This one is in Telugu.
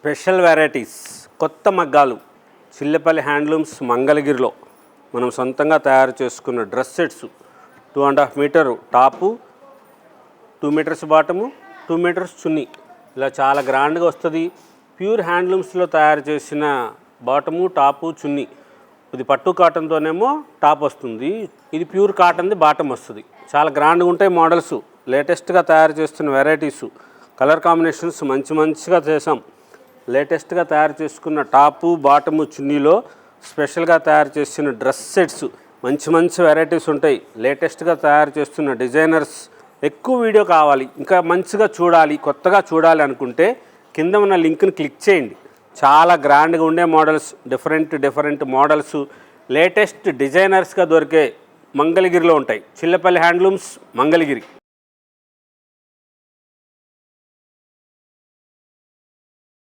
స్పెషల్ వెరైటీస్ కొత్త మగ్గాలు చిల్లపల్లి హ్యాండ్లూమ్స్ మంగళగిరిలో మనం సొంతంగా తయారు చేసుకున్న dress sets 2.5 metre top, 2 metres bottom, 2 metres చున్నీ. ఇలా చాలా గ్రాండ్గా వస్తుంది. ప్యూర్ హ్యాండ్లూమ్స్లో తయారు చేసిన బాటము, టాపు, చున్నీ. ఇది పట్టు కాటన్తోనేమో టాప్ వస్తుంది, ఇది ప్యూర్ కాటన్ది బాటమ్ వస్తుంది. చాలా గ్రాండ్గా ఉంటాయి మోడల్స్. లేటెస్ట్గా తయారు చేస్తున్న వెరైటీసు, కలర్ కాంబినేషన్స్ మంచిగా చేసాం. లేటెస్ట్గా తయారు చేసుకున్న టాపు, బాటము, చున్నీలో స్పెషల్గా తయారు చేసిన డ్రెస్ సెట్స్ మంచి వెరైటీస్ ఉంటాయి. లేటెస్ట్గా తయారు చేస్తున్న డిజైనర్స్. ఎక్కువ వీడియో కావాలి, ఇంకా మంచిగా చూడాలి, కొత్తగా చూడాలి అనుకుంటే కింద ఉన్న లింక్ని క్లిక్ చేయండి. చాలా గ్రాండ్గా ఉండే మోడల్స్, డిఫరెంట్ మోడల్స్ లేటెస్ట్ డిజైనర్స్గా దొరికే మంగళగిరిలో ఉంటాయి. చిల్లపల్లి హ్యాండ్లూమ్స్ మంగళగిరి.